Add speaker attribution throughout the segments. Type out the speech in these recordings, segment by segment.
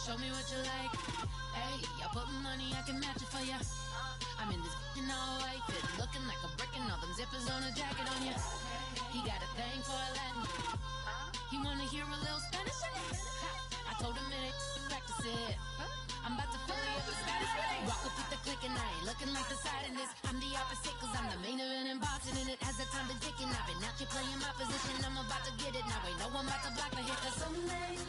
Speaker 1: show me what you like. Hey, I put money, I can match it for ya. I'm in this in all white fit, looking like a brick and all them zippers on a jacket on ya. He got a thing for a Latin. He wanna hear a little Spanish in it. I told him it ain't practice it. I'm about to fill you up with Scottish Widows. Rock up with the click and I ain't looking like the side in this. I'm the opposite cause I'm the main event in boxing and it has the time been ticking. I've been out here playing my position, I'm about to get it. Now ain't no one about to block the hit cause someday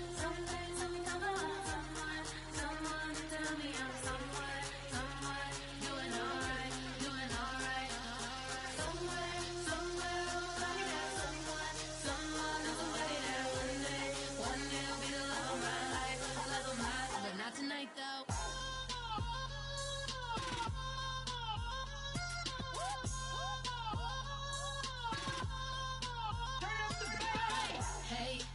Speaker 1: come along someone to tell me I'm someone doing alright. Somewhere somebody got someone somebody that one day will be the love of my life, but not tonight though.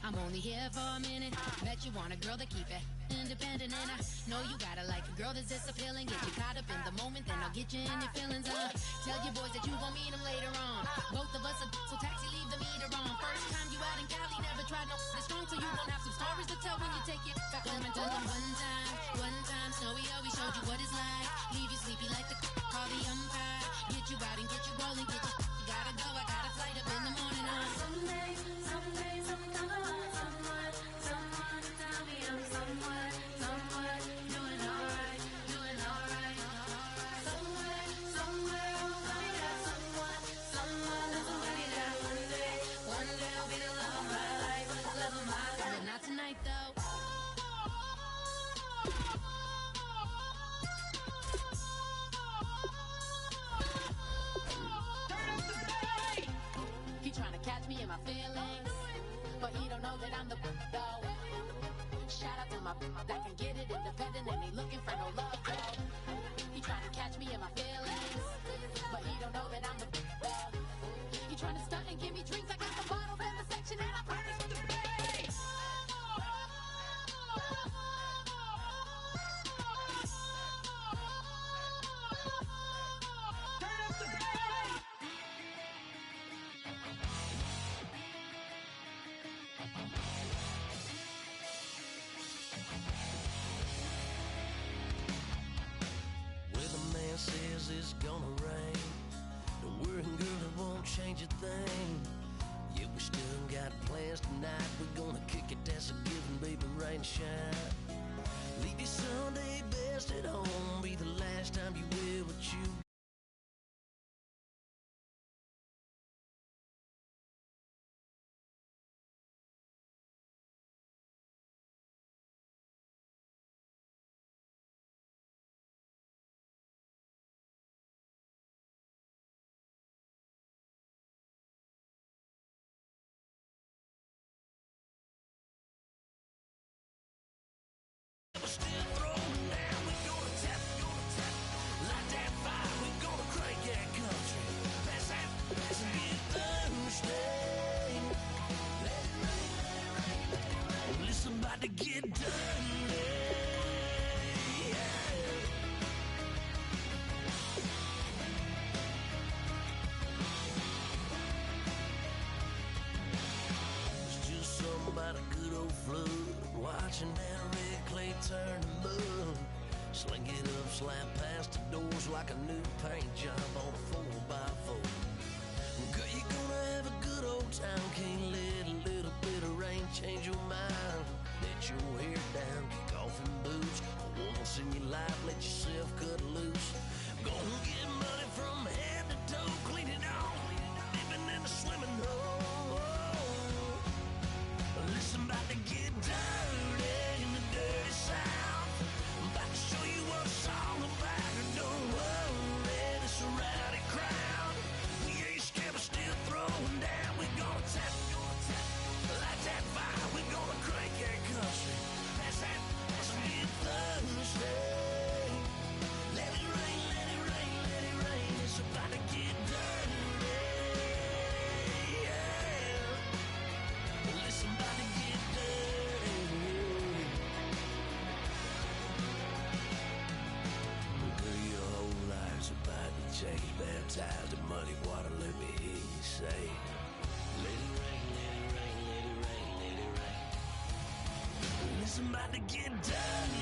Speaker 1: I'm only here for a minute. Bet you want a girl to keep it independent, and I know you gotta like a girl that's this appealing. Get you caught up in the moment, then I'll get you in your feelings. Tell your boys that you gon' meet them later on. Both of us are so taxi, leave the meter on. First time you out in Cali, never tried no this strong, so you gon' have some stories to tell when you take it back home and tell them one time, Snowy always showed you what it's like. Leave you sleepy like the call the umpire. Get you out and get you rolling, get you gotta go. I got a flight up in the morning on someday come along. Someone to tell me I'm someone doing alright. Somewhere somebody got someone somebody that one day will be the love of my life, but not tonight though. He tryna catch me in my feelings, but he don't know that I'm the though. Shout out to my that can get it independent and ain't looking for no love though. He tryna catch me in my feelings, but he don't know that I'm the though. He tryna stunt and give me drinks. I got the bottles in the section and I promise to pay.
Speaker 2: Says it's gonna rain. Don't worry, girl, it won't change a thing. Yeah, we still got plans tonight. We're gonna kick it, that's a given, baby, rain, shine. Leave your Sunday best at home. Be the last time you wear what you. Still throwing down, we gonna tap, light that fire, we gonna crank that country. Pass that, and get Thursday. Let it rain. Listen, about to get done. It's just something about a good old flood, watching that red clay turn to mud. Sling it up, slap past the doors like a new paint job on a 4x4. Girl, you're gonna have a good old time. Can't let a little bit of rain change your mind. Let your hair down, kick off them boots. Once in your life, let yourself cut loose. Gonna get money from head to toe, clean it off, living in a swimming hole. Listen, about to get dirty in the dirty South. I'm about to show you what it's all about. Don't worry, this a rowdy crowd. We ain't scared, but still throwing down. We gonna tap, light that fire. We gonna crank that country. Pass that, let's get Thursday. Let it rain, let it rain, let it rain. It's about to get dirty. Yeah. Listen, about to get dirty. Girl, your whole life's about to change. Baptized in muddy water, let me hear you say, let it rain, let it rain, let it rain, let it rain. Listen, about to get dirty.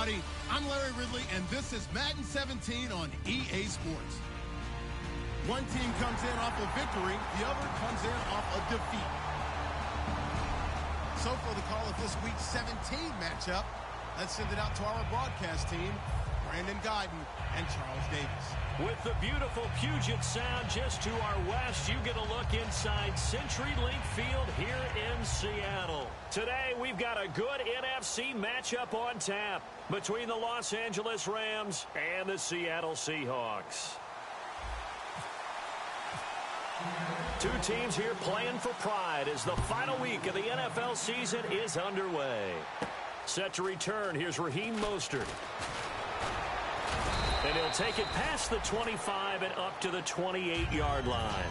Speaker 3: everybody. I'm Larry Ridley, and this is Madden 17 on EA Sports. One team comes in off a victory, the other comes in off a defeat. So for the call of this week's 17 matchup, let's send it out to our broadcast team, Brandon Guyton and Charles Davis.
Speaker 4: With the beautiful Puget Sound just to our west, you get a look inside CenturyLink Field here in Seattle. Today, we've got a good NFC matchup on tap between the Los Angeles Rams and the Seattle Seahawks. Two teams here playing for pride as the final week of the NFL season is underway. Set to return, here's Raheem Mostert. And he'll take it past the 25 and up to the 28-yard line.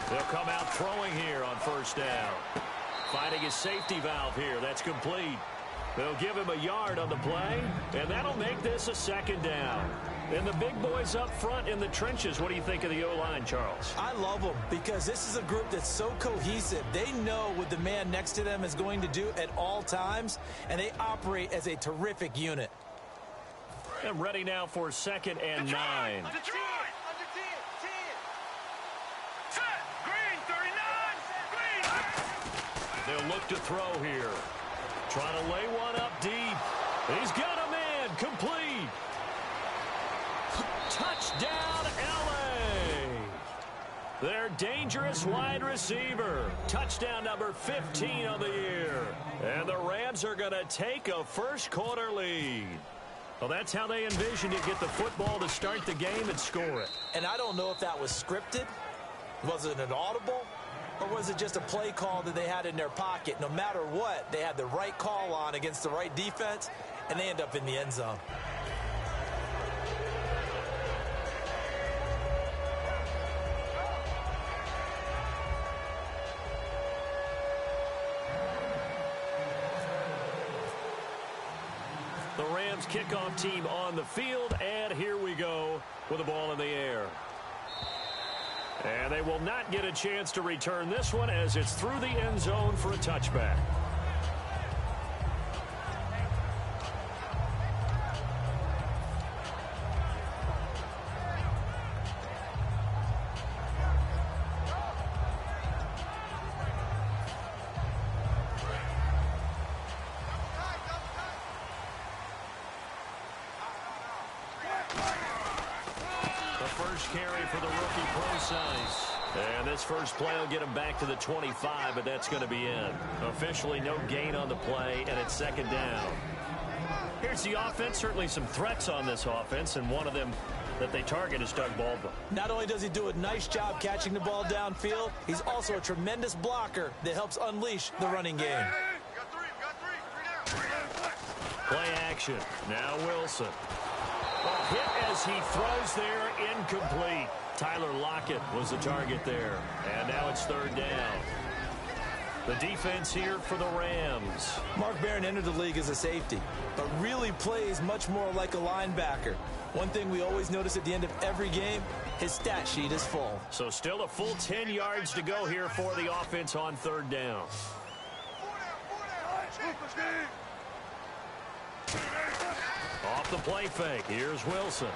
Speaker 4: They'll come out throwing here on first down. Finding his safety valve here. That's complete. They'll give him a yard on the play, and that'll make this a second down. And the big boys up front in the trenches, what do you think of the O-line, Charles?
Speaker 5: I love them because this is a group that's so cohesive. They know what the man next to them is going to do at all times, and they operate as a terrific unit.
Speaker 4: And ready now for 2nd and 9. They'll look to throw here. Trying to lay one up deep. He's got a man. Complete. Touchdown, L.A. Their dangerous wide receiver. Touchdown number 15 on the year. And the Rams are going to take a first-quarter lead. Well, that's how they envisioned to get the football to start the game and score it.
Speaker 5: And I don't know if that was scripted. Was it an audible? Or was it just a play call that they had in their pocket? No matter what, they had the right call on against the right defense, and they end up in the end zone.
Speaker 4: The Rams kickoff team on the field, and here we go with the ball in the air. And they will not get a chance to return this one as it's through the end zone for a touchback. Carry for the rookie Procise. And this first play will get him back to the 25, but that's going to be in. Officially no gain on the play, and it's 2nd down. Here's the offense. Certainly some threats on this offense, and one of them that they target is Doug Baldwin.
Speaker 5: Not only does he do a nice job catching the ball downfield, he's also a tremendous blocker that helps unleash the running game.
Speaker 4: Play action. Now Wilson. A hit as he throws there, incomplete. Tyler Lockett was the target there. And now it's 3rd down. The defense here for the Rams.
Speaker 5: Mark Barron entered the league as a safety, but really plays much more like a linebacker. One thing we always notice at the end of every game, his stat sheet is full.
Speaker 4: So still a full 10 yards to go here for the offense on 3rd down. Off the play fake. Here's Wilson.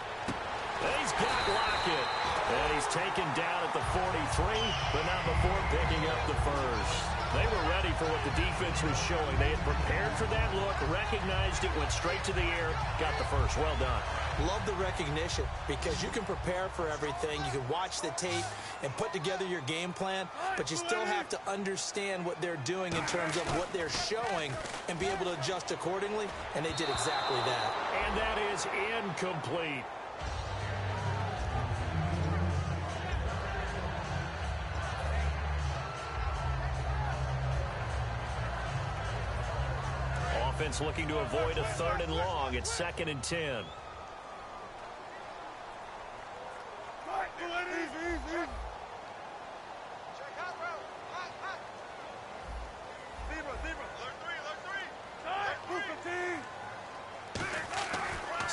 Speaker 4: He's got Lockett. And he's taken down at the 43, but not before picking up the first. They were ready for what the defense was showing. They had prepared for that look, recognized it, went straight to the air, got the first. Well done.
Speaker 5: Love the recognition because you can prepare for everything. You can watch the tape and put together your game plan, but you still have to understand what they're doing in terms of what they're showing and be able to adjust accordingly, and they did exactly that.
Speaker 4: And that is incomplete. Offense looking to avoid a 3rd and long. It's 2nd and 10.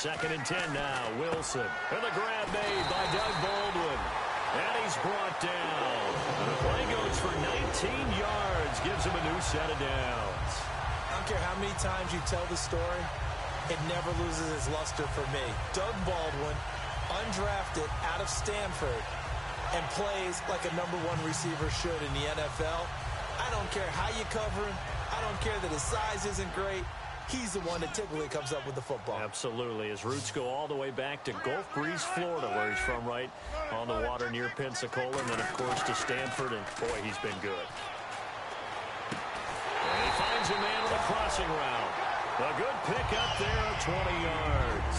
Speaker 4: 2nd and 10 now. Wilson. And the grab made by Doug Baldwin. And he's brought down. And the play goes for 19 yards. Gives him a new set of downs.
Speaker 5: I don't care how many times you tell the story, it never loses its luster for me. Doug Baldwin, undrafted out of Stanford, and plays like a #1 receiver should in the NFL. I don't care how you cover him. I don't care that his size isn't great. He's the one that typically comes up with the football.
Speaker 4: Absolutely. His roots go all the way back to Gulf Breeze, Florida, where he's from, right on the water near Pensacola. And then, of course, to Stanford. And, boy, he's been good. And he finds a man on the crossing route. A good pick up there at 20 yards.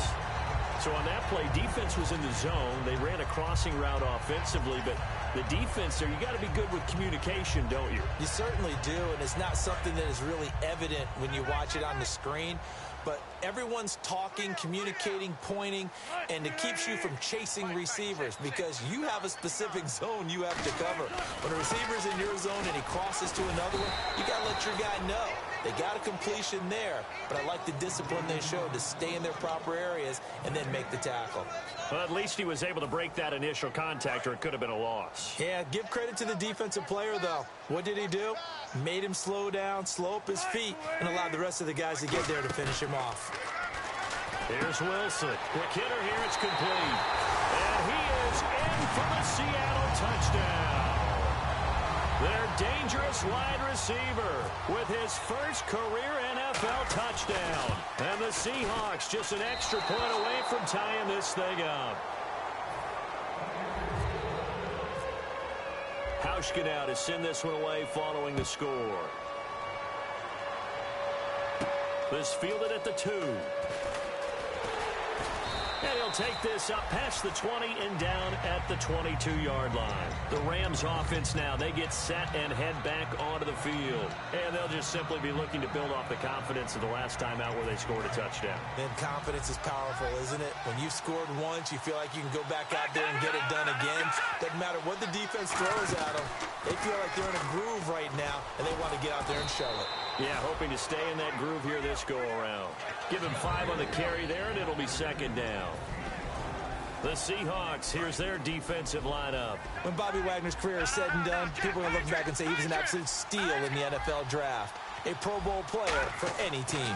Speaker 4: So on that play, defense was in the zone. They ran a crossing route offensively, but the defense there, you got to be good with communication, don't you?
Speaker 5: You certainly do, and it's not something that is really evident when you watch it on the screen. But everyone's talking, communicating, pointing, and it keeps you from chasing receivers because you have a specific zone you have to cover. When a receiver's in your zone and he crosses to another one, you got to let your guy know. They got a completion there, but I like the discipline they showed to stay in their proper areas and then make the tackle.
Speaker 4: Well, at least he was able to break that initial contact, or it could have been a loss.
Speaker 5: Yeah, give credit to the defensive player, though. What did he do? Made him slow down, slow up his feet, and allowed the rest of the guys to get there to finish him off.
Speaker 4: Here's Wilson. Quick hitter here. It's complete. And he is in for the Seattle touchdown. Their dangerous wide receiver with his first career NFL touchdown. And the Seahawks just an extra point away from tying this thing up. Hauschka now to send this one away following the score. This fielded at the 2. And he'll take this up past the 20 and down at the 22-yard line. The Rams offense now, they get set and head back onto the field. And they'll just simply be looking to build off the confidence of the last time out where they scored a touchdown.
Speaker 5: And confidence is powerful, isn't it? When you've scored once, you feel like you can go back out there and get it done again. Doesn't matter what the defense throws at them. They feel like they're in a groove right now, and they want to get out there and show it.
Speaker 4: Yeah, hoping to stay in that groove here this go-around. Give him 5 on the carry there, and it'll be 2nd down. The Seahawks, here's their defensive lineup.
Speaker 5: When Bobby Wagner's career is said and done, people are going to look back and say he was an absolute steal in the NFL draft. A Pro Bowl player for any team.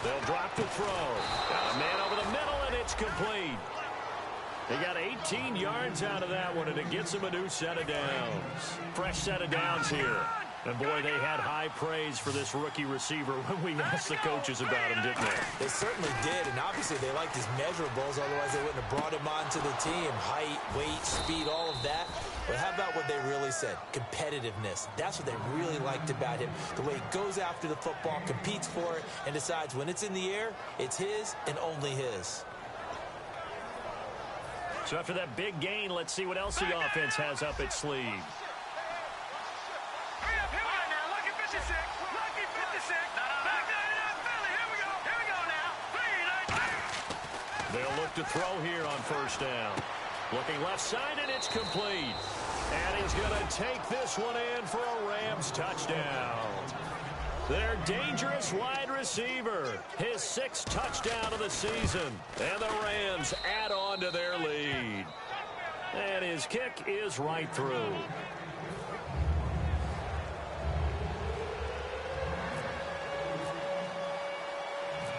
Speaker 4: They'll drop the throw. Got a man over the middle, and it's complete. They got 18 yards out of that one, and it gets them a new set of downs. Fresh set of downs here. And, boy, they had high praise for this rookie receiver when we asked the coaches about him, didn't they?
Speaker 5: They certainly did, and obviously they liked his measurables. Otherwise, they wouldn't have brought him onto the team. Height, weight, speed, all of that. But how about what they really said? Competitiveness. That's what they really liked about him. The way he goes after the football, competes for it, and decides when it's in the air, it's his and only his.
Speaker 4: So after that big gain, let's see what else the offense has up its sleeve. They'll look to throw here on 1st down. Looking left side, and it's complete. And he's going to take this one in for a Rams touchdown. Their dangerous wide receiver, his 6th touchdown of the season. And the Rams add on to their lead. And his kick is right through.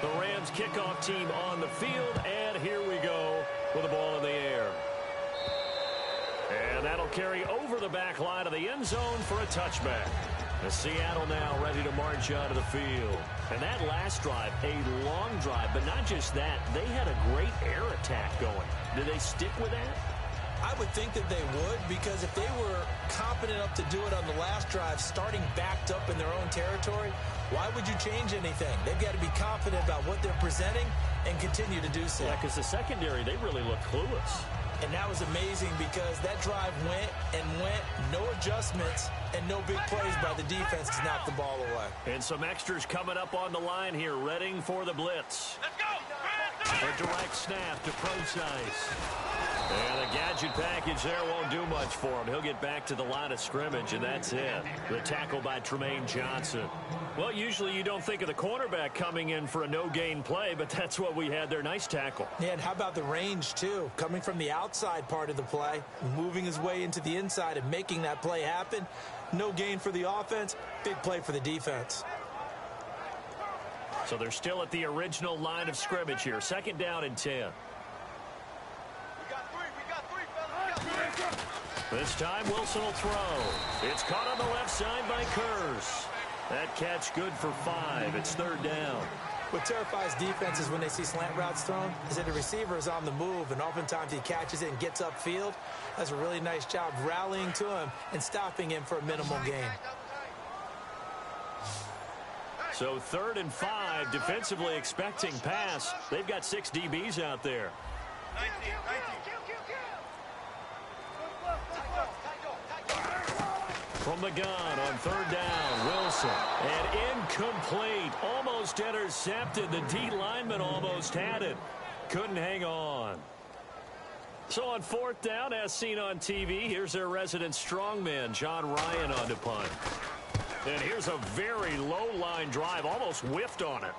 Speaker 4: The Rams kickoff team on the field, and here we go with the ball in the air. And that'll carry over the back line of the end zone for a touchback. The Seattle now ready to march onto the field. And that last drive, a long drive, but not just that, they had a great air attack going. Did they stick with that?
Speaker 5: I would think that they would, because if they were competent enough to do it on the last drive, starting backed up in their own territory, why would you change anything? They've got to be confident about what they're presenting and continue to do so.
Speaker 4: Yeah, because the secondary, they really look clueless.
Speaker 5: And that was amazing because that drive went and went, no adjustments, and no big plays by the defense to knock the ball away.
Speaker 4: And some extras coming up on the line here, readying for the blitz. Let's go! A direct snap to Procise. And a gadget Rigid package there won't do much for him. He'll get back to the line of scrimmage, and that's it. The tackle by Tremaine Johnson. Well, usually you don't think of the cornerback coming in for a no-gain play, but that's what we had there. Nice tackle.
Speaker 5: Yeah, and how about the range, too? Coming from the outside part of the play, moving his way into the inside and making that play happen. No gain for the offense, big play for the defense.
Speaker 4: So they're still at the original line of scrimmage here. 2nd down and 10. This time Wilson will throw. It's caught on the left side by Kurz. That catch good for 5. It's 3rd down.
Speaker 5: What terrifies defenses when they see slant routes thrown is that the receiver is on the move, and oftentimes he catches it and gets upfield. That's a really nice job rallying to him and stopping him for a minimal gain.
Speaker 4: So 3rd and 5, defensively expecting pass. They've got 6 DBs out there. From the gun on 3rd down, Wilson. And incomplete. Almost intercepted. The D lineman almost had it. Couldn't hang on. So on 4th down, as seen on TV, here's their resident strongman, John Ryan, on to punt. And here's a very low-line drive, almost whiffed on it.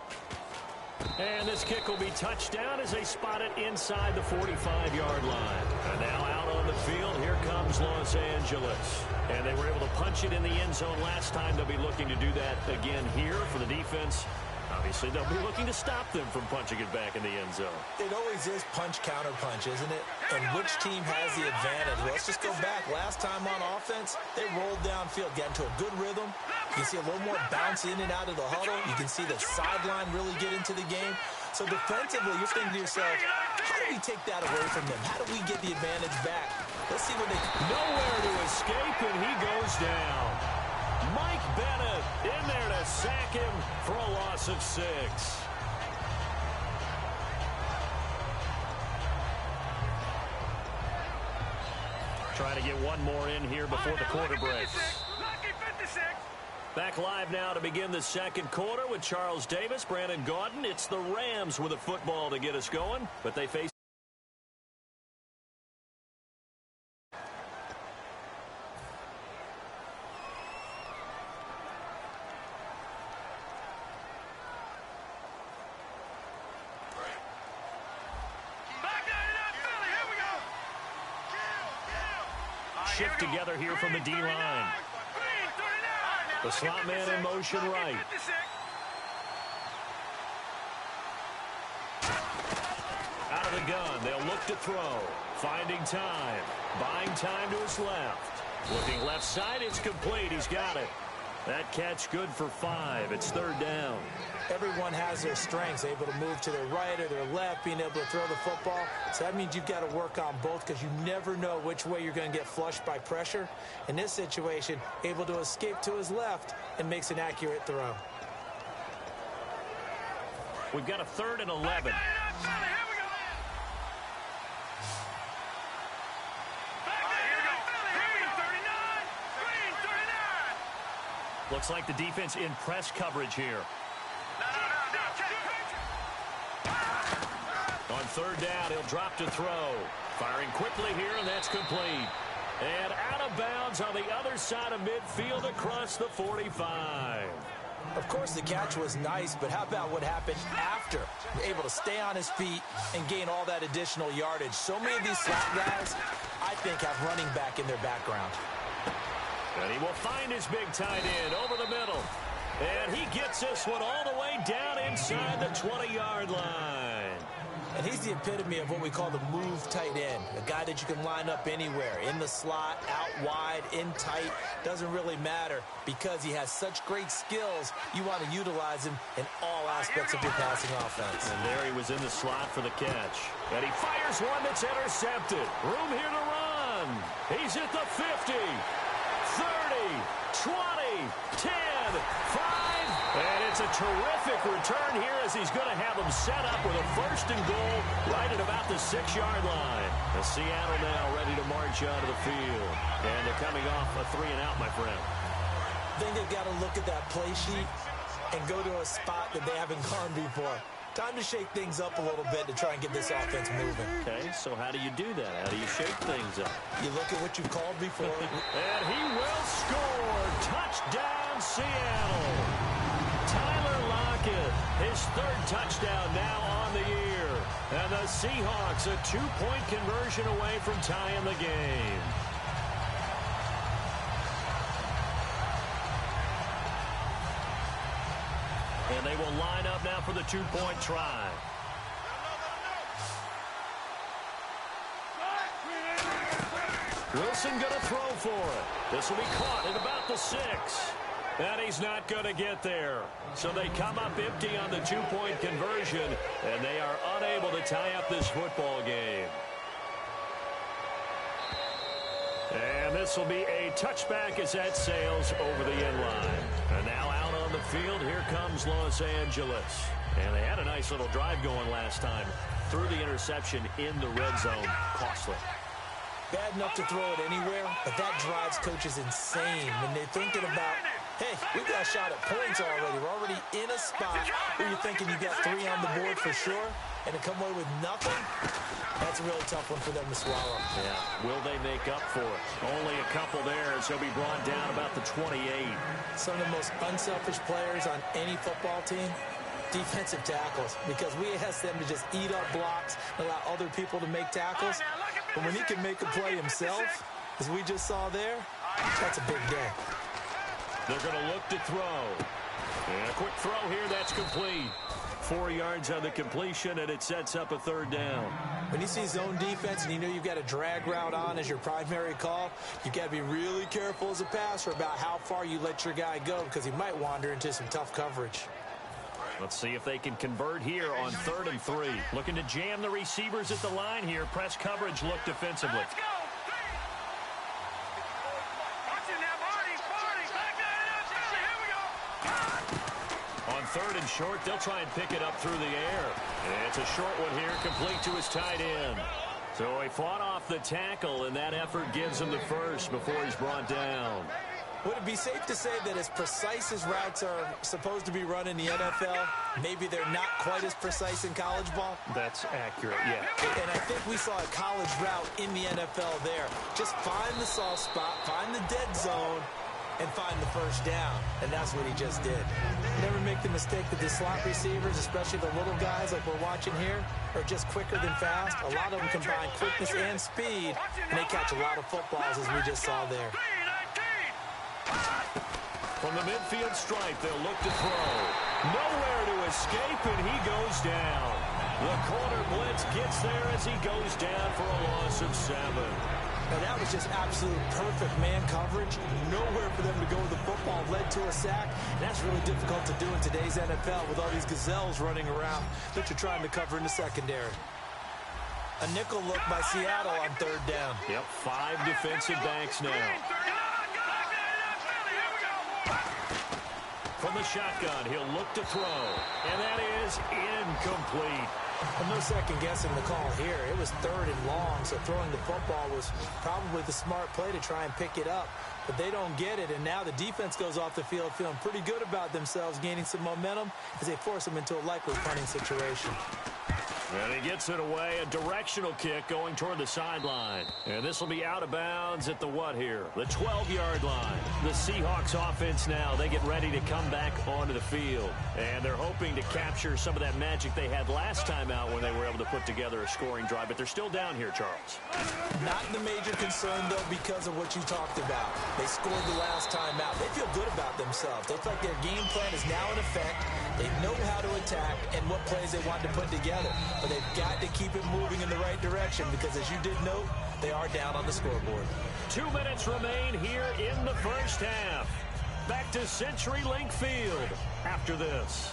Speaker 4: And this kick will be touchdown as they spot it inside the 45-yard line. And now out on the field, here comes Los Angeles. And they were able to punch it in the end zone last time. They'll be looking to do that again here for the defense. Obviously, they'll be looking to stop them from punching it back in the end zone.
Speaker 5: It always is punch-counter-punch, isn't it? And which team has the advantage? Well, let's just go back. Last time on offense, they rolled downfield, got into a good rhythm. You can see a little more bounce in and out of the huddle. You can see the sideline really get into the game. So defensively, you're thinking to yourself, how do we take that away from them? How do we get the advantage back? Let's see what they...
Speaker 4: Nowhere to escape, and he goes down. Mike Bennett in there to sack him for a loss of 6. Trying to get one more in here before the quarter breaks. Back live now to begin the 2nd quarter with Charles Davis, Brandon Gaudin. It's the Rams with a football to get us going, but they face... Shift together here from the D-line. The slot man in motion right. Out of the gun, they'll look to throw. Finding time. Buying time to his left. Looking left side, it's complete. He's got it. That catch good for 5. It's 3rd down.
Speaker 5: Everyone has their strengths, able to move to their right or their left, being able to throw the football. So that means you've got to work on both because you never know which way you're going to get flushed by pressure. In this situation, able to escape to his left and makes an accurate throw.
Speaker 4: We've got a 3rd and 11. Looks like the defense in press coverage here. On 3rd down, he'll drop to throw. Firing quickly here, and that's complete. And out of bounds on the other side of midfield across the 45.
Speaker 5: Of course, the catch was nice, but how about what happened after? Able to stay on his feet and gain all that additional yardage. So many of these slot guys, I think, have running back in their background.
Speaker 4: And he will find his big tight end over the middle. And he gets this one all the way down inside the 20-yard line.
Speaker 5: And he's the epitome of what we call the move tight end, a guy that you can line up anywhere, in the slot, out wide, in tight, doesn't really matter because he has such great skills. You want to utilize him in all aspects of your passing offense.
Speaker 4: And there he was in the slot for the catch. And he fires one that's intercepted. Room here to run. He's at the 50, 30, 20, 10, 5. And it's a terrific return here as he's going to have them set up with a 1st and goal right at about the 6-yard line. And Seattle now ready to march onto the field. And they're coming off a 3-and-out, my friend.
Speaker 5: I think they've got to look at that play sheet and go to a spot that they haven't gone before. Time to shake things up a little bit to try and get this offense moving.
Speaker 4: Okay, so how do you do that? How do you shake things up?
Speaker 5: You look at what you've called before.
Speaker 4: And he will score. Touchdown, Seattle. Tyler Lockett, his third touchdown now on the year. And the Seahawks a 2-point conversion away from tying the game. And they will line up now for the 2-point try. Wilson going to throw for it. This will be caught at about the 6. And he's not going to get there. So they come up empty on the 2-point conversion, and they are unable to tie up this football game. And this will be a touchback as that sails over the end line. And now out on the field, here comes Los Angeles. And they had a nice little drive going last time. Threw the interception in the red zone. Costly.
Speaker 5: Bad enough to throw it anywhere, but that drives coaches insane when they're thinking about, hey, we've got a shot at points already. We're already in a spot where you're thinking you got 3 on the board for sure, and to come away with nothing, that's a really tough one for them to swallow.
Speaker 4: Yeah, will they make up for it? Only a couple there, so he'll be brought down about the 28.
Speaker 5: Some of the most unselfish players on any football team, defensive tackles, because we ask them to just eat up blocks and allow other people to make tackles. But when he can make a play himself, as we just saw there, that's a big day.
Speaker 4: They're going to look to throw. And a quick throw here, that's complete. 4 yards on the completion, and it sets up a 3rd down.
Speaker 5: When you see zone defense and you know you've got a drag route on as your primary call, you've got to be really careful as a passer about how far you let your guy go, because he might wander into some tough coverage.
Speaker 4: Let's see if they can convert here on 3rd and 3. Looking to jam the receivers at the line here. Press coverage look defensively. On 3rd and short, they'll try and pick it up through the air. And it's a short one here, complete to his tight end. So he fought off the tackle, and that effort gives him the first before he's brought down.
Speaker 5: Would it be safe to say that as precise as routes are supposed to be run in the NFL, maybe they're not quite as precise in college ball?
Speaker 4: That's accurate, yeah.
Speaker 5: And I think we saw a college route in the NFL there. Just find the soft spot, find the dead zone, and find the first down. And that's what he just did. Never make the mistake that the slot receivers, especially the little guys like we're watching here, are just quicker than fast. A lot of them combine quickness and speed, and they catch a lot of footballs, as we just saw there.
Speaker 4: From the midfield stripe, they'll look to throw. Nowhere to escape, and he goes down. The corner blitz gets there as he goes down for a loss of 7.
Speaker 5: Now that was just absolute perfect man coverage. Nowhere for them to go with the football. Led to a sack. And that's really difficult to do in today's NFL with all these gazelles running around that you're trying to cover in the secondary. A nickel look by Seattle on 3rd down.
Speaker 4: Yep, 5 defensive backs now. From the shotgun, he'll look to throw. And that is incomplete.
Speaker 5: Well, no second guessing the call here. It was 3rd and long, so throwing the football was probably the smart play to try and pick it up. But they don't get it, and now the defense goes off the field feeling pretty good about themselves, gaining some momentum as they force them into a likely punting situation.
Speaker 4: And he gets it away, a directional kick going toward the sideline. And this will be out of bounds at the what here? The 12-yard line. The Seahawks offense now, they get ready to come back onto the field. And they're hoping to capture some of that magic they had last time out when they were able to put together a scoring drive. But they're still down here, Charles.
Speaker 5: Not the major concern, though, because of what you talked about. They scored the last time out. They feel good about themselves. They feel like their game plan is now in effect. They know how to attack and what plays they want to put together. But they've got to keep it moving in the right direction because, as you did note, they are down on the scoreboard.
Speaker 4: 2 minutes remain here in the first half. Back to CenturyLink Field after this.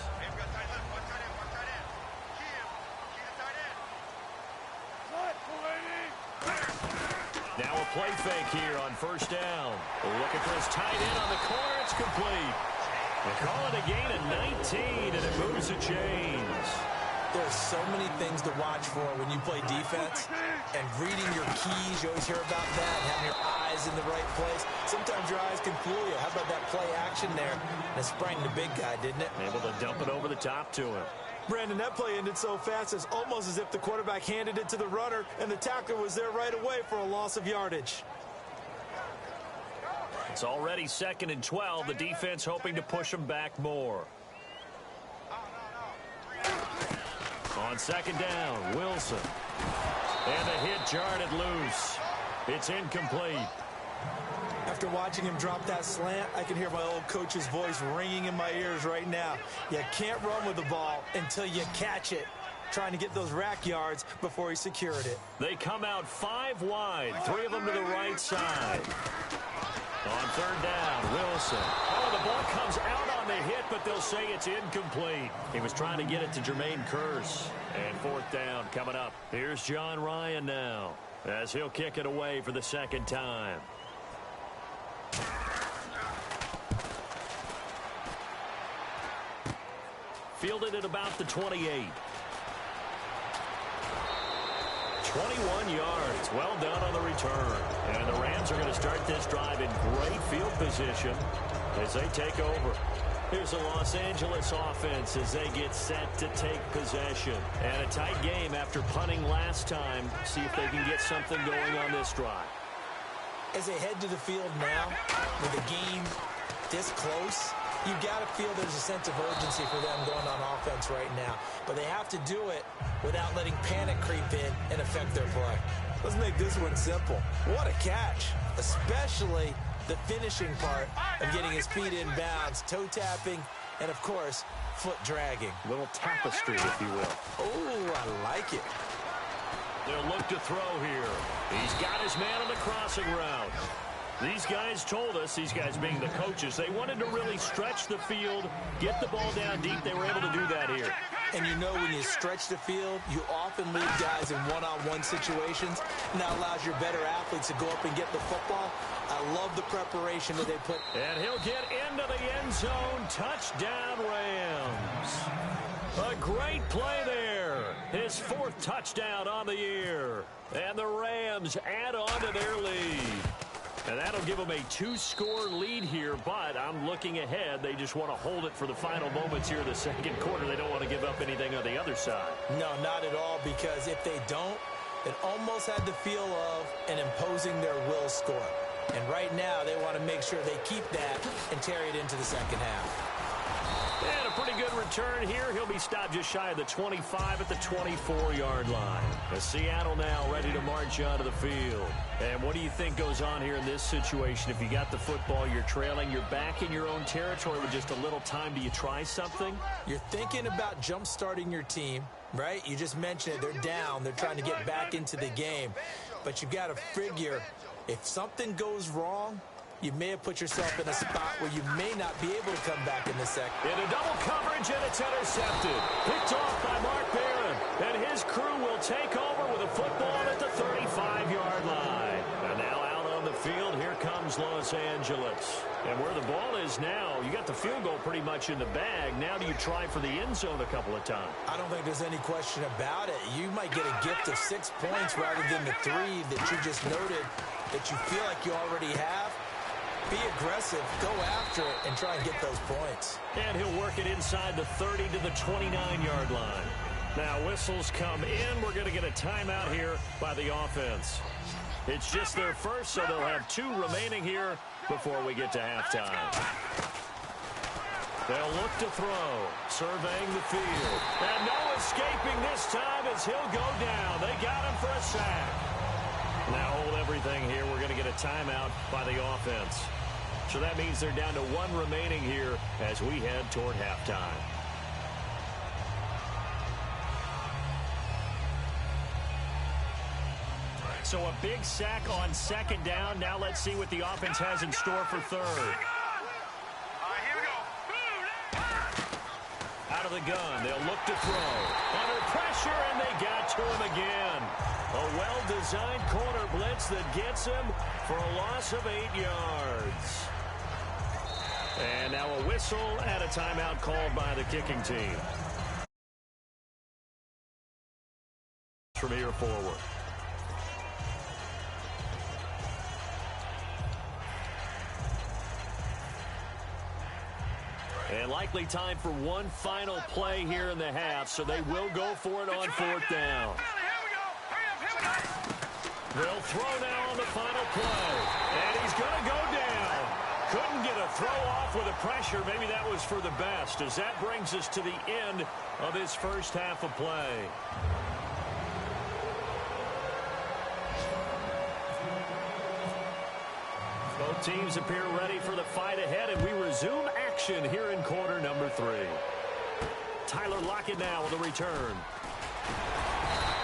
Speaker 4: Now a play fake here on 1st down. Looking for his tight end on the corner. It's complete. They call it a gain of 19, and it moves the chains.
Speaker 5: There's so many things to watch for when you play defense, and reading your keys, you always hear about that, and having your eyes in the right place. Sometimes your eyes can fool you. How about that play action there? And it sprang the big guy, didn't it?
Speaker 4: Able to dump it over the top to him.
Speaker 5: Brandon, that play ended so fast, it's almost as if the quarterback handed it to the runner and the tackler was there right away for a loss of yardage.
Speaker 4: It's already 2nd and 12. The defense hoping to push them back more. On 2nd down, Wilson. And the hit jarred it loose. It's incomplete.
Speaker 5: After watching him drop that slant, I can hear my old coach's voice ringing in my ears right now. You can't run with the ball until you catch it. Trying to get those rack yards before he secured it.
Speaker 4: They come out 5 wide, 3 of them to the right side. On 3rd down, Wilson. Oh, the ball comes out on the hit, but they'll say it's incomplete. He was trying to get it to Jermaine Kearse. And 4th down coming up. Here's John Ryan now, as he'll kick it away for the 2nd time. Fielded at about the 28. 21 yards. Well done on the return. And the Rams are going to start this drive in great field position as they take over. Here's the Los Angeles offense as they get set to take possession. And a tight game after punting last time. See if they can get something going on this drive.
Speaker 5: As they head to the field now, with the game this close, you got to feel there's a sense of urgency for them going on offense right now. But they have to do it without letting panic creep in and affect their play. Let's make this one simple. What a catch, especially the finishing part of getting his feet in bounds, toe tapping, and, of course, foot dragging.
Speaker 4: Little tapestry, if you will.
Speaker 5: Oh, I like it.
Speaker 4: They'll look to throw here. He's got his man on the crossing route. These guys told us, these guys being the coaches, they wanted to really stretch the field, get the ball down deep. They were able to do that here.
Speaker 5: And you know when you stretch the field, you often leave guys in one-on-one situations, and that allows your better athletes to go up and get the football. I love the preparation that they put.
Speaker 4: And he'll get into the end zone. Touchdown, Rams. A great play there. His 4th touchdown on the year. And the Rams add on to their lead. And that'll give them a 2-score lead here, but I'm looking ahead. They just want to hold it for the final moments here in the 2nd quarter. They don't want to give up anything on the other side.
Speaker 5: No, not at all, because if they don't, it almost had the feel of an imposing their will score. And right now, they want to make sure they keep that and carry it into the 2nd half.
Speaker 4: And a pretty good return here. He'll be stopped just shy of the 25 at the 24-yard line. As Seattle now ready to march onto the field. And what do you think goes on here in this situation? If you got the football, you're trailing, you're back in your own territory with just a little time. Do you try something?
Speaker 5: You're thinking about jump-starting your team, right? You just mentioned it. They're down. They're trying to get back into the game. But you got to figure if something goes wrong, you may have put yourself in a spot where you may not be able to come back in the second.
Speaker 4: In a double coverage, and it's intercepted. Picked off by Mark Barron. And his crew will take over with a football at the 35-yard line. And now out on the field, here comes Los Angeles. And where the ball is now, you got the field goal pretty much in the bag. Now do you try for the end zone a couple of times?
Speaker 5: I don't think there's any question about it. You might get a gift of 6 points rather than the 3 that you just noted that you feel like you already have. Be aggressive, go after it, and try and get those points.
Speaker 4: And he'll work it inside the 30 to the 29-yard line. Now whistles come in. We're going to get a timeout here by the offense. It's just their first, so they'll have 2 remaining here before we get to halftime. They'll look to throw, surveying the field. And no escaping this time as he'll go down. They got him for a sack. Now hold everything here. We're going to get a timeout by the offense. So that means they're down to 1 remaining here as we head toward halftime. So a big sack on 2nd down. Now let's see what the offense has in store for 3rd. Out of the gun, they'll look to throw. Under pressure, and they got to him again. A well-designed corner blitz that gets him for a loss of 8 yards. And now a whistle and a timeout called by the kicking team. From here forward. And likely time for one final play here in the half, so they will go for it on fourth down. They'll throw now on the final play. And he's going to go down. Couldn't get a throw off with the pressure. Maybe that was for the best, as that brings us to the end of his first half of play. Both teams appear ready for the fight ahead, and we resume action here in quarter number 3. Tyler Lockett now with a return.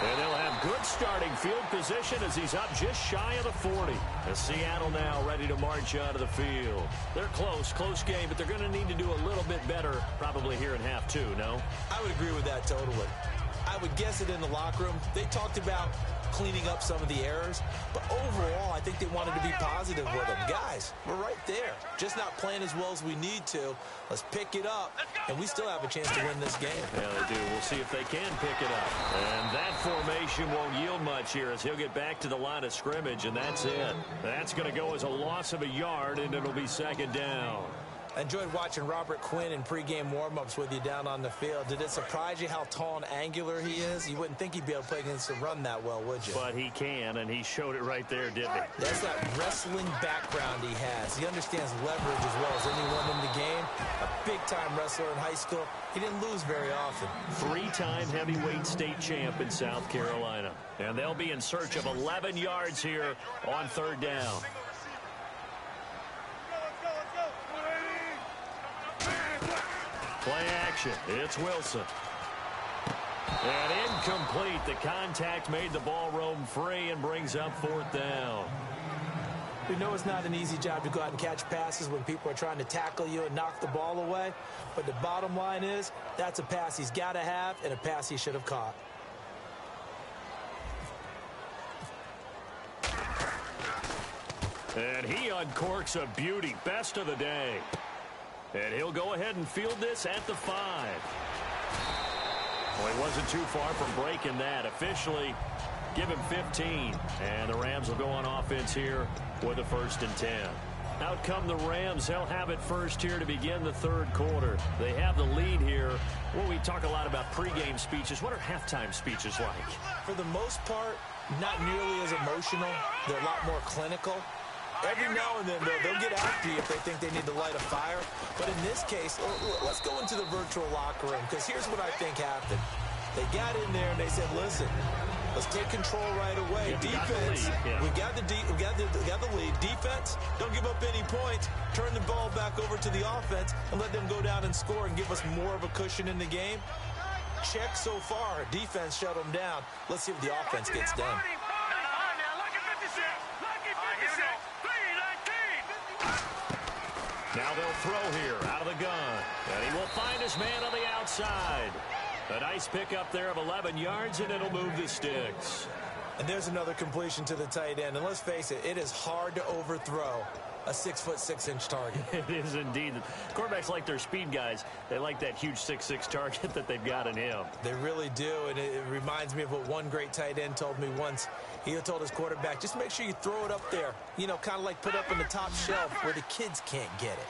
Speaker 4: And they'll have good starting field position as he's up just shy of the 40. As Seattle now ready to march out of the field. They're close game, but they're going to need to do a little bit better probably here in half 2, no?
Speaker 5: I would agree with that totally. I would guess it in the locker room. They talked about cleaning up some of the errors, but overall, I think they wanted to be positive with them. Guys, we're right there. Just not playing as well as we need to. Let's pick it up, and we still have a chance to win this game.
Speaker 4: Yeah, they do. We'll see if they can pick it up. And that formation won't yield much here as he'll get back to the line of scrimmage, and that's it. That's going to go as a loss of a yard, and it'll be second down.
Speaker 5: I enjoyed watching Robert Quinn in pregame warm-ups with you down on the field. Did it surprise you how tall and angular he is? You wouldn't think he'd be able to play against the run that well, would you?
Speaker 4: But he can, and he showed it right there, didn't he?
Speaker 5: That's that wrestling background he has. He understands leverage as well as anyone in the game. A big-time wrestler in high school. He didn't lose very often.
Speaker 4: 3-time heavyweight state champ in South Carolina. And they'll be in search of 11 yards here on third down. Play action. It's Wilson. And incomplete. The contact made the ball roam free and brings up fourth down.
Speaker 5: We know it's not an easy job to go out and catch passes when people are trying to tackle you and knock the ball away. But the bottom line is that's a pass he's got to have and a pass he should have caught.
Speaker 4: And he uncorks a beauty. Best of the day. And he'll go ahead and field this at the 5. Well, he wasn't too far from breaking that. Officially, give him 15. And the Rams will go on offense here with a 1st and 10. Out come the Rams. They'll have it first here to begin the third quarter. They have the lead here. Well, we talk a lot about pregame speeches. What are halftime speeches like?
Speaker 5: For the most part, not nearly as emotional. They're a lot more clinical. Every now and then, they'll get after you if they think they need to light a fire. But in this case, let's go into the virtual locker room, because here's what I think happened. They got in there and they said, listen, let's take control right away. Defense, we got the lead. Defense, don't give up any points. Turn the ball back over to the offense and let them go down and score and give us more of a cushion in the game. Check so far. Defense shut them down. Let's see what the offense gets done.
Speaker 4: Now they'll throw here out of the gun. And he will find his man on the outside. A nice pickup there of 11 yards, and it'll move the sticks.
Speaker 5: And there's another completion to the tight end. And let's face it, it is hard to overthrow a 6'6" target.
Speaker 4: It is indeed. Quarterbacks like their speed guys. They like that huge 6'6" target that they've got in him.
Speaker 5: They really do, and it reminds me of what one great tight end told me once. He told his quarterback, just make sure you throw it up there. You know, kind of like put up on the top shelf where the kids can't get it.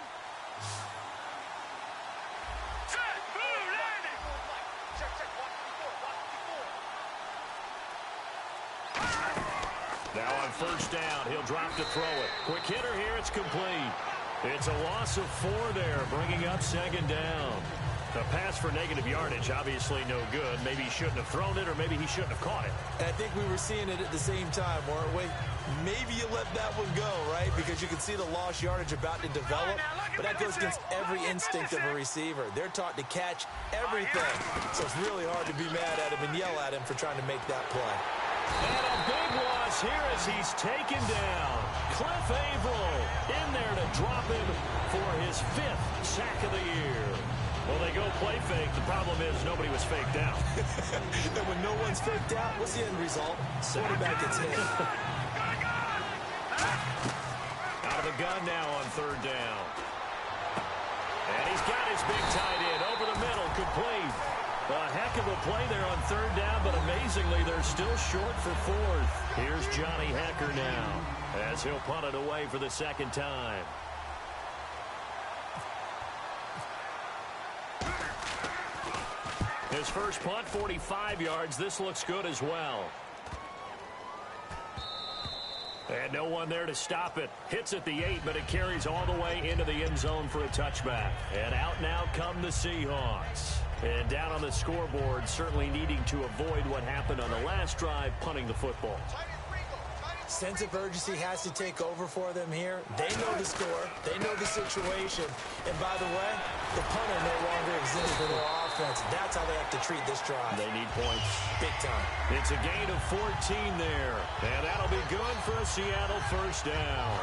Speaker 4: Now on first down, he'll drop to throw it. Quick hitter here, it's complete. It's a loss of 4 there, bringing up second down. The pass for negative yardage, obviously no good. Maybe he shouldn't have thrown it, or maybe he shouldn't have caught it.
Speaker 5: And I think we were seeing it at the same time, weren't we? Maybe you let that one go, right? Because you can see the lost yardage about to develop. But that goes against every instinct of a receiver. They're taught to catch everything. So it's really hard to be mad at him and yell at him for trying to make that play.
Speaker 4: And a big loss here as he's taken down. Cliff Averill in there to drop him for his 5th sack of the year. Well, they go play fake. The problem is nobody was faked out.
Speaker 5: And when no one's faked out, what's the end result? Quarterback gets hit.
Speaker 4: Out of the gun now on third down. And he's got his big tight end over the middle, complete. A heck of a play there on third down, but amazingly, they're still short for 4th. Here's Johnny Hecker now as he'll punt it away for the second time. His first punt, 45 yards. This looks good as well. And no one there to stop it. Hits at the 8, but it carries all the way into the end zone for a touchback. And out now come the Seahawks. And down on the scoreboard, certainly needing to avoid what happened on the last drive, punting the football.
Speaker 5: Sense of urgency has to take over for them here. They know the score. They know the situation. And by the way, the punter no longer exists for their offense. That's how they have to treat this drive.
Speaker 4: They need points.
Speaker 5: Big time.
Speaker 4: It's a gain of 14 there. And that'll be good for a Seattle first down.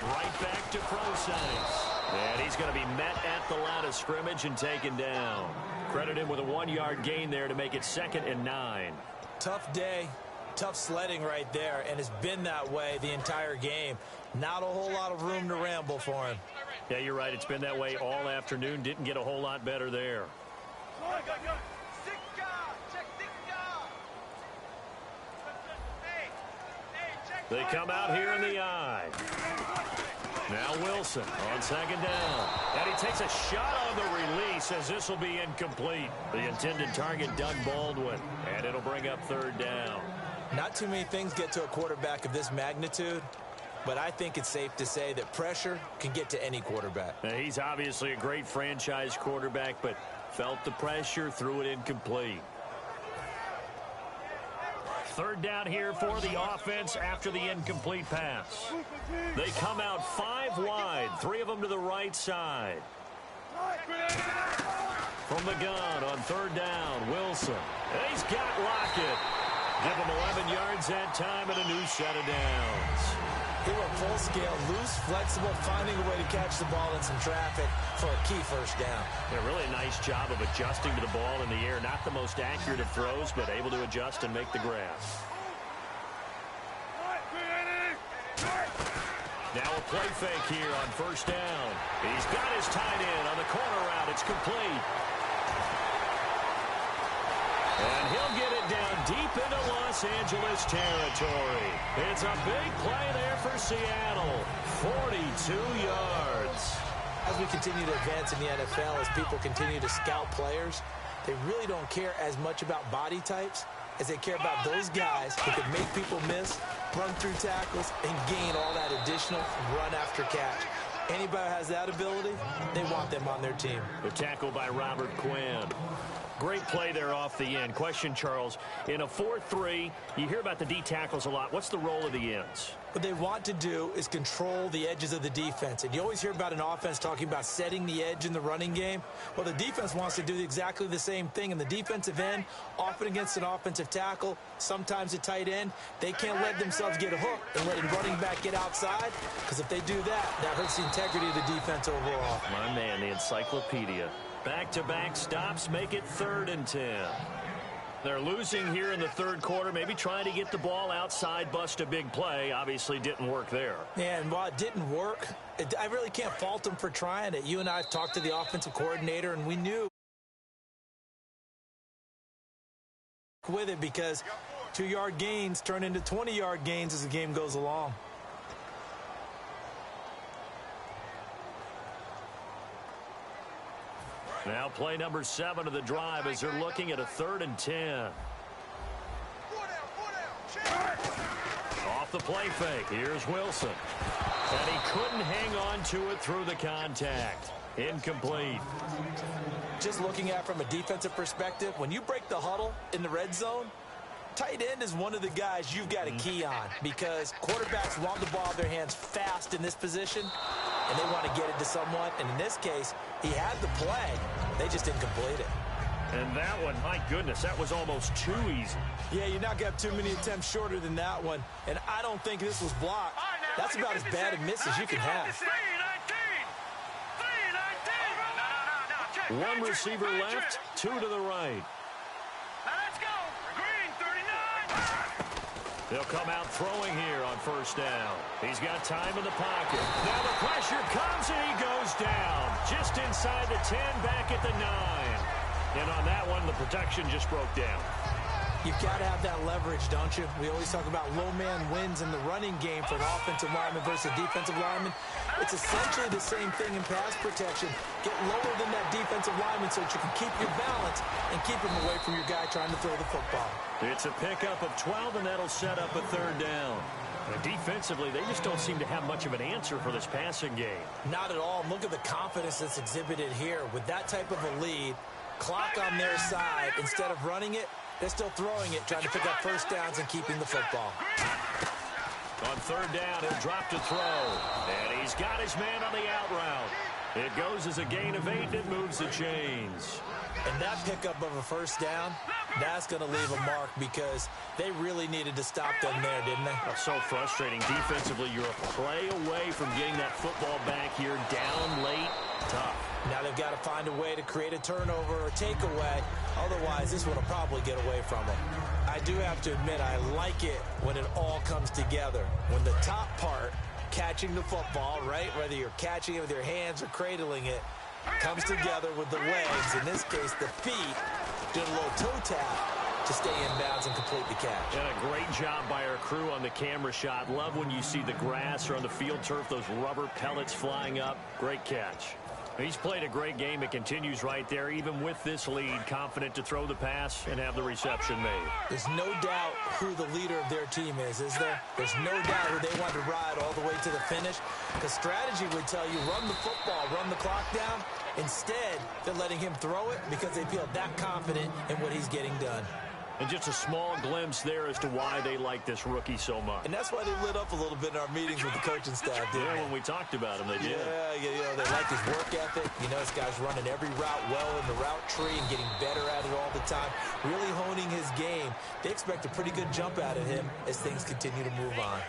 Speaker 4: Right back to Procise. And he's going to be met at the line of scrimmage and taken down. Credit him with a 1-yard gain there to make it 2nd and 9.
Speaker 5: Tough day, tough sledding right there, and it's been that way the entire game. Not a whole lot of room to ramble for him.
Speaker 4: Yeah, you're right. It's been that way all afternoon. Didn't get a whole lot better there. They come out here in the eye. Now Wilson on 2nd down. And he takes a shot on the release as this will be incomplete. The intended target, Doug Baldwin. And it'll bring up 3rd down.
Speaker 5: Not too many things get to a quarterback of this magnitude, but I think it's safe to say that pressure can get to any quarterback.
Speaker 4: Now, he's obviously a great franchise quarterback, but felt the pressure, threw it incomplete. 3rd down here for the offense after the incomplete pass. They come out 5 wide, 3 of them to the right side. From the gun on 3rd down, Wilson. And he's got Lockett. Give him 11 yards that time and a new set of downs.
Speaker 5: He went full scale, loose, flexible, finding a way to catch the ball in some traffic for a key first down.
Speaker 4: Yeah, really a nice job of adjusting to the ball in the air. Not the most accurate of throws, but able to adjust and make the grab. Now a play fake here on 1st down. He's got his tight end on the corner route. It's complete. And he'll get it down deep into Los Angeles territory. It's a big play there for Seattle. 42 yards.
Speaker 5: As we continue to advance in the NFL, as people continue to scout players, they really don't care as much about body types as they care about those guys who can make people miss, run through tackles, and gain all that additional run after catch. Anybody who has that ability, they want them on their team.
Speaker 4: The tackle by Robert Quinn. Great play there off the end. Question, Charles, in a 4-3, you hear about the D tackles a lot. What's the role of the ends?
Speaker 5: What they want to do is control the edges of the defense. And you always hear about an offense talking about setting the edge in the running game. Well, the defense wants to do exactly the same thing. In the defensive end, often against an offensive tackle, sometimes a tight end, they can't let themselves get hooked and let a running back get outside, because if they do that, that hurts the integrity of the defense overall.
Speaker 4: My man, the encyclopedia. Back-to-back stops make it 3rd and 10. They're losing here in the 3rd quarter, maybe trying to get the ball outside, bust a big play. Obviously didn't work there.
Speaker 5: Yeah, and while it didn't work, I really can't fault them for trying it. You and I have talked to the offensive coordinator, and we knew with it because 2-yard gains turn into 20-yard gains as the game goes along.
Speaker 4: Now play number 7 of the drive as they're looking at a 3rd and 10. Off the play fake, here's Wilson. And he couldn't hang on to it through the contact. Incomplete.
Speaker 5: Just looking at it from a defensive perspective, when you break the huddle in the red zone, tight end is one of the guys you've got a key on, because quarterbacks want the ball in their hands fast in this position, and they want to get it to someone. And in this case, he had the play. They just didn't complete it.
Speaker 4: And that one, my goodness, that was almost too easy.
Speaker 5: Yeah, you're not going to have too many attempts shorter than that one. And I don't think this was blocked. That's about as bad a miss as you can have.
Speaker 4: 1 receiver left, 2 to the right. They'll come out throwing here on 1st down. He's got time in the pocket. Now the pressure comes and he goes down. Just inside the 10, back at the 9. And on that one, the protection just broke down.
Speaker 5: You've got to have that leverage, don't you? We always talk about low man wins in the running game for an offensive lineman versus a defensive lineman. It's essentially the same thing in pass protection. Get lower than that defensive lineman so that you can keep your balance and keep him away from your guy trying to throw the football.
Speaker 4: It's a pickup of 12, and that'll set up a third down. And defensively, they just don't seem to have much of an answer for this passing game.
Speaker 5: Not at all. Look at the confidence that's exhibited here. With that type of a lead, clock on their side, instead of running it, they're still throwing it, trying to pick up first downs and keeping the football.
Speaker 4: On third down, he'll drop to throw. And he's got his man on the out route. It goes as a gain of 8, and it moves the chains.
Speaker 5: And that pickup of a first down, that's going to leave a mark because they really needed to stop them there, didn't they?
Speaker 4: That's so frustrating. Defensively, you're a play away from getting that football back here down late. Tough.
Speaker 5: Now they've got to find a way to create a turnover or takeaway. Otherwise, this one will probably get away from them. I do have to admit, I like it when it all comes together. When the top part, catching the football, right, whether you're catching it with your hands or cradling it, comes together with the legs, in this case the feet, doing a little toe tap to stay in bounds and complete the catch.
Speaker 4: And a great job by our crew on the camera shot. Love when you see the grass or on the field turf, those rubber pellets flying up. Great catch. He's played a great game. It continues right there, even with this lead, confident to throw the pass and have the reception made.
Speaker 5: There's no doubt who the leader of their team is there? There's no doubt who they want to ride all the way to the finish. The strategy would tell you, run the football, run the clock down. Instead, they're letting him throw it because they feel that confident in what he's getting done.
Speaker 4: And just a small glimpse there as to why they like this rookie so much.
Speaker 5: And that's why they lit up a little bit in our meetings with the coaching staff, didn't they?
Speaker 4: When we talked about him, they did.
Speaker 5: Yeah, you know, they like his work ethic. You know, this guy's running every route well in the route tree and getting better at it all the time, really honing his game. They expect a pretty good jump out of him as things continue to move on.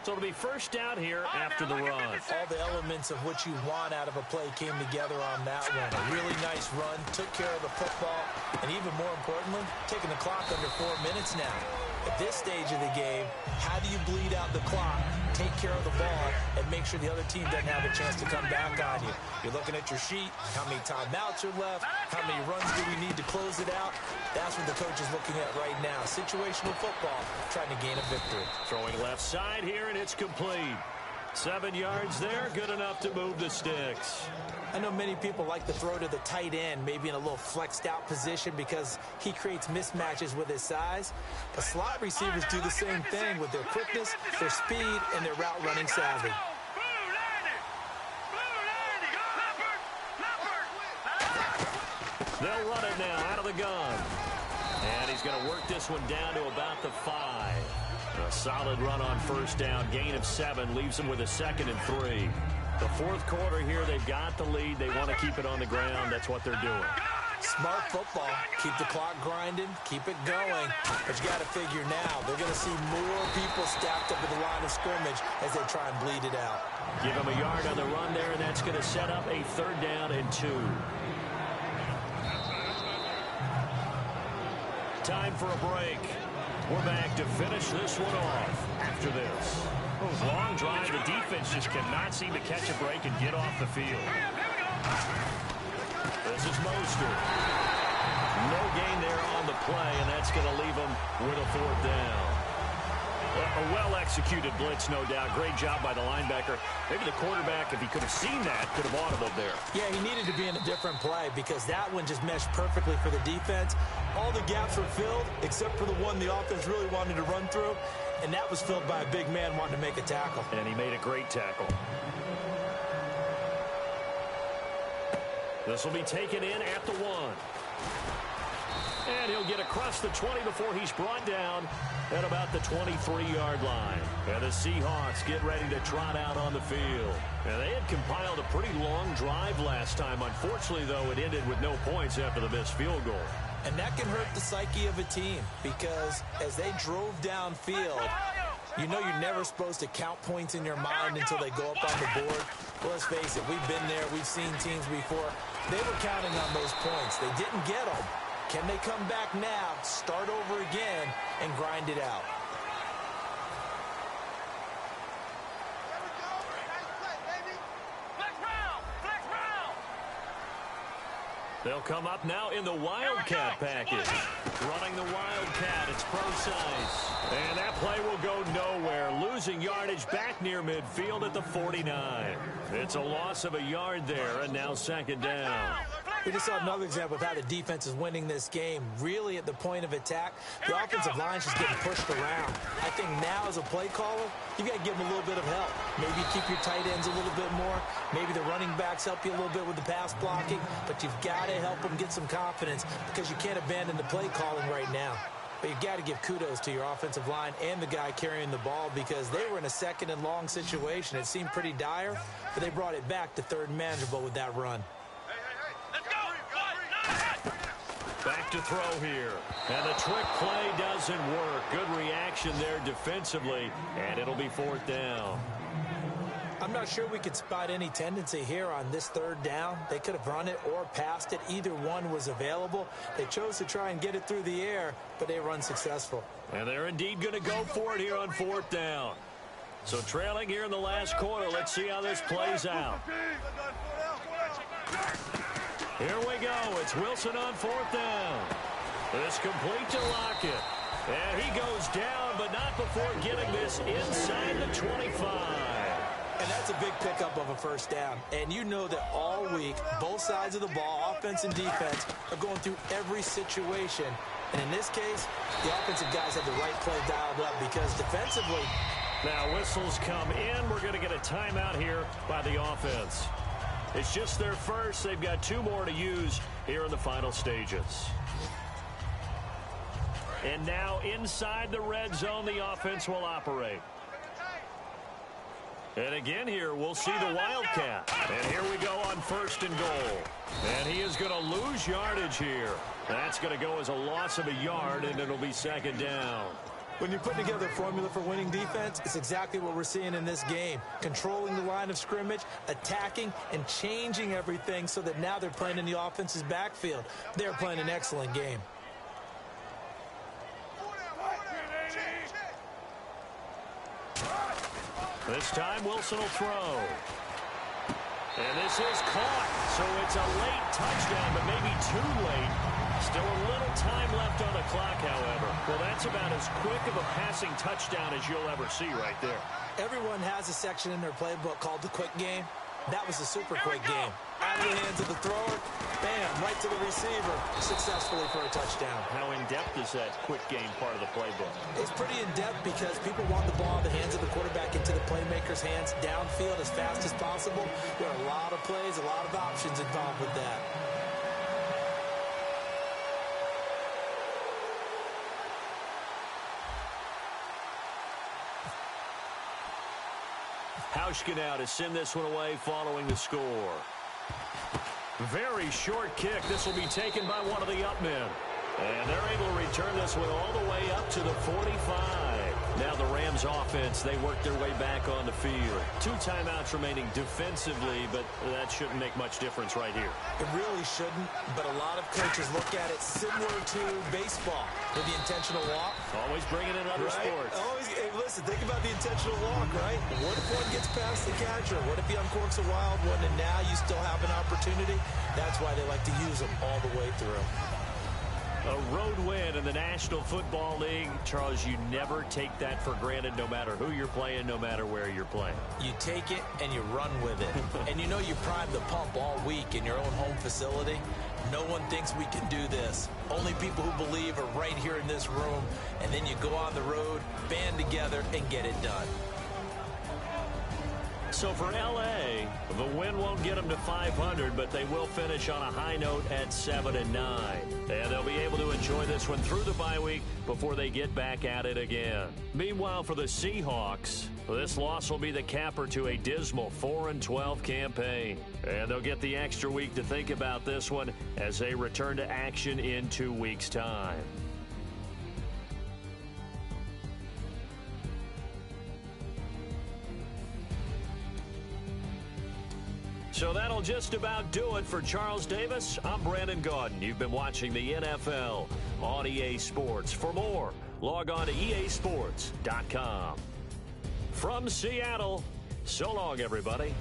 Speaker 4: So it'll be first down here after the run.
Speaker 5: All the elements of what you want out of a play came together on that one. A really nice run, took care of the football, and even more importantly, taking the clock under 4 minutes now. At this stage of the game, how do you bleed out the clock, take care of the ball, and make sure the other team doesn't have a chance to come back on you? You're looking at your sheet, how many timeouts are left, how many runs do we need to close it out? That's what the coach is looking at right now. Situational football, trying to gain a victory.
Speaker 4: Throwing left side here, and it's complete. 7 yards there, good enough to move the sticks.
Speaker 5: I know many people like to throw to the tight end, maybe in a little flexed out position because he creates mismatches with his size. The slot receivers do the same thing with their quickness, their speed, and their route running savvy.
Speaker 4: They'll run it now out of the gun. And he's going to work this one down to about the 5. A solid run on first down, gain of 7, leaves them with a 2nd and 3. The fourth quarter here, they've got the lead. They want to keep it on the ground. That's what they're doing.
Speaker 5: Smart football. Keep the clock grinding. Keep it going. But you got to figure now, they're going to see more people stacked up at the line of scrimmage as they try and bleed it out.
Speaker 4: Give them a yard on the run there, and that's going to set up a 3rd down and 2. Time for a break. We're back to finish this one off after this. Long drive. The defense just cannot seem to catch a break and get off the field. This is Mostert. No gain there on the play, and that's going to leave them with a 4th down. A well-executed blitz, no doubt. Great job by the linebacker. Maybe the quarterback, if he could have seen that, could have audibled there.
Speaker 5: Yeah, he needed to be in a different play because that one just meshed perfectly for the defense. All the gaps were filled except for the one the offense really wanted to run through, and that was filled by a big man wanting to make a tackle.
Speaker 4: And he made a great tackle. This will be taken in at the 1. And he'll get across the 20 before he's brought down at about the 23-yard line. And the Seahawks get ready to trot out on the field. And they had compiled a pretty long drive last time. Unfortunately, though, it ended with no points after the missed field goal.
Speaker 5: And that can hurt the psyche of a team because as they drove downfield, you know you're never supposed to count points in your mind until they go up on the board. Well, let's face it, we've been there. We've seen teams before. They were counting on those points. They didn't get them. Can they come back now, start over again, and grind it out?
Speaker 4: They'll come up now in the Wildcat package. Running the Wildcat, it's Procise. And that play will go nowhere. Losing yardage back near midfield at the 49. It's a loss of a yard there, and now second down.
Speaker 5: We just saw another example of how the defense is winning this game. Really at the point of attack, the offensive line is just getting pushed around. I think now as a play caller, you've got to give them a little bit of help. Maybe keep your tight ends a little bit more. Maybe the running backs help you a little bit with the pass blocking. But you've got to help them get some confidence because you can't abandon the play calling right now. But you've got to give kudos to your offensive line and the guy carrying the ball because they were in a second and long situation. It seemed pretty dire, but they brought it back to third and manageable with that run.
Speaker 4: Back to throw here. And the trick play doesn't work. Good reaction there defensively, and it'll be fourth down.
Speaker 5: I'm not sure we could spot any tendency here on this third down. They could have run it or passed it. Either one was available. They chose to try and get it through the air, but they were unsuccessful.
Speaker 4: And they're indeed going to go for it here on fourth down. So trailing here in the last quarter. Let's see how this plays out. Here we go. It's Wilson on fourth down. It's complete to Lockett. And he goes down, but not before getting this inside the 25.
Speaker 5: And that's a big pickup of a first down. And you know that all week, both sides of the ball, offense and defense, are going through every situation. And in this case, the offensive guys have the right play dialed up because defensively.
Speaker 4: Now whistles come in. We're going to get a timeout here by the offense. It's just their first. They've got two more to use here in the final stages. And now inside the red zone, the offense will operate. And again here, we'll see the Wildcat. And here we go on first and goal. And he is going to lose yardage here. That's going to go as a loss of a yard, and it'll be second down.
Speaker 5: When you put together a formula for winning defense, it's exactly what we're seeing in this game. Controlling the line of scrimmage, attacking, and changing everything so that now they're playing in the offense's backfield. They're playing an excellent game.
Speaker 4: This time Wilson will throw. And this is caught. So it's a late touchdown, but maybe too late. Still a little time left on the clock, however. Well, that's about as quick of a passing touchdown as you'll ever see right there.
Speaker 5: Everyone has a section in their playbook called the quick game. That was a super quick game. Out of the hands of the thrower, bam, right to the receiver, successfully for a touchdown.
Speaker 4: How in-depth is that quick game part of the playbook?
Speaker 5: It's pretty in-depth because people want the ball in the hands of the quarterback into the playmaker's hands downfield as fast as possible. There are a lot of plays, a lot of options involved with that.
Speaker 4: Hauschka now to send this one away following the score. Very short kick. This will be taken by one of the up men. And they're able to return this one all the way up to the 45. Now the Rams offense, they work their way back on the field. 2 timeouts remaining defensively, but that shouldn't make much difference right here.
Speaker 5: It really shouldn't, but a lot of coaches look at it similar to baseball with the intentional walk.
Speaker 4: Always bringing in other sports.
Speaker 5: Always, hey, listen, think about the intentional walk, right? What if one gets past the catcher? What if he uncorks a wild one and now you still have an opportunity? That's why they like to use them all the way through.
Speaker 4: A road win in the National Football League. Charles, you never take that for granted no matter who you're playing, no matter where you're playing.
Speaker 5: You take it and you run with it. And you know you prime the pump all week in your own home facility. No one thinks we can do this. Only people who believe are right here in this room. And then you go on the road, band together, and get it done.
Speaker 4: So for L.A., the win won't get them to 500, but they will finish on a high note at 7-9. And they'll be able to enjoy this one through the bye week before they get back at it again. Meanwhile, for the Seahawks, this loss will be the capper to a dismal 4-12 campaign. And they'll get the extra week to think about this one as they return to action in 2 weeks' time. So that'll just about do it for Charles Davis. I'm Brandon Gaudin. You've been watching the NFL on EA Sports. For more, log on to easports.com. From Seattle, so long, everybody.